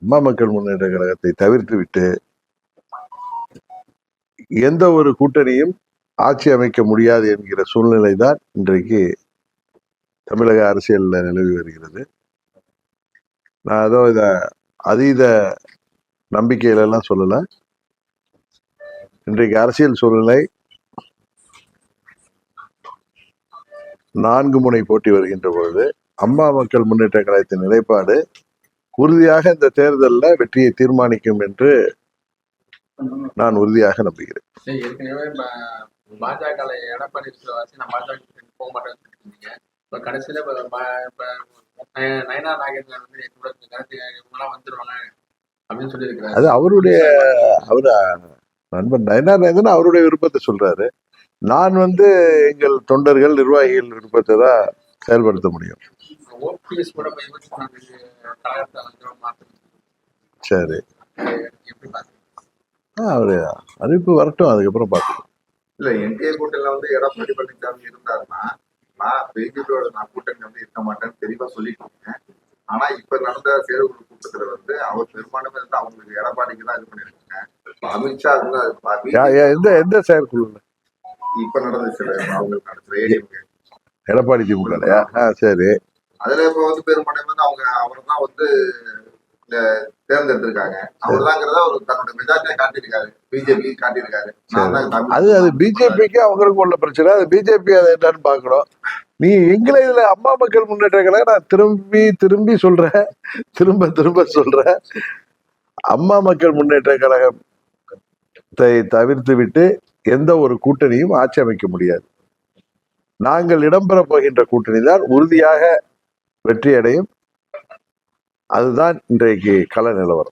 அம்மா மக்கள் முன்னேற்ற கழகத்தை தவிர்த்து விட்டு எந்த ஒரு கூட்டணியும் ஆட்சி அமைக்க முடியாது என்கிற சூழ்நிலை தான் இன்றைக்கு தமிழக அரசியல்ல நிலவி வருகிறது. நான் ஏதோ இத அதீத நம்பிக்கையில எல்லாம் சொல்லல. இன்றைக்கு அரசியல் சூழ்நிலை 4 முனை போட்டி வருகின்ற பொழுது அம்மா மக்கள் முன்னேற்ற கழகத்தின் நிலைப்பாடு உறுதியாக இந்த தேர்தலில் வெற்றியை தீர்மானிக்கும் என்று நான் உறுதியாக நம்புகிறேன். ஏற்கனவே பாஜக எடப்பாடி நான் பாஜக போக மாட்டேன்னு இப்ப கடைசியில நயனா நாகேந்திரன் வந்து இவங்கெல்லாம் வந்துருவாங்க அப்படின்னு சொல்லியிருக்கிறாரு. அது அவரு நண்பன் நயனா நாகேந்திரன் அவருடைய விருப்பத்தை சொல்றாரு. நான் எங்கள் தொண்டர்கள் நிர்வாகிகள் விருப்பத்தை தான் செயல்படுத்த முடியும். ஓபிஎஸ் கூட சரி, அவரு அறிவிப்பு வரட்டும், அதுக்கப்புறம் பார்த்துக்கலாம். இல்ல என்டிஏ கூட்டணியில எடப்பாடி பழனிசாமி இருந்தாருன்னா நான் பிஜேபியோட கூட்டணி இருக்க மாட்டேன்னு தெளிவா சொல்லிட்டு, ஆனா இப்ப நடந்த செயற்குழு கூட்டத்துல அவர் பெரும்பான்மை அவங்களுக்கு எடப்பாடிக்கு தான் இது பண்ணிருக்காங்க. அமித்ஷா எந்த செயற்குழு இப்ப நடந்துச்சு அவங்களுக்கு நடந்துச்சு எடப்பாடி திமுக. சரி, அதுல இப்ப பெரும்பான்மை அவரை தான் தேர்ந்தெடுத்திருக்காங்க. அவர்தாங்கிறத அவர் தன்னுடைய மெஜாரிட்டியை காட்டியிருக்காரு, பிஜேபி காட்டியிருக்காரு. அது பிஜேபிக்கு அவங்களுக்கு உள்ள பிரச்சனை. அது பிஜேபி அதை என்னன்னு பாக்கணும். நீ எங்களை இதுல அம்மா மக்கள் முன்னேற்ற கழகம் நான் திரும்பி சொல்றேன், திரும்ப சொல்றேன். அம்மா மக்கள் முன்னேற்ற கழகத்தை தவிர்த்து விட்டு எந்த ஒரு கூட்டணியும் ஆட்சி அமைக்க முடியாது. நாங்கள் இடம்பெற போகின்ற கூட்டணி தான் உறுதியாக வெற்றி அடையும். அதுதான் இன்றைக்கு கள நிலவரம்.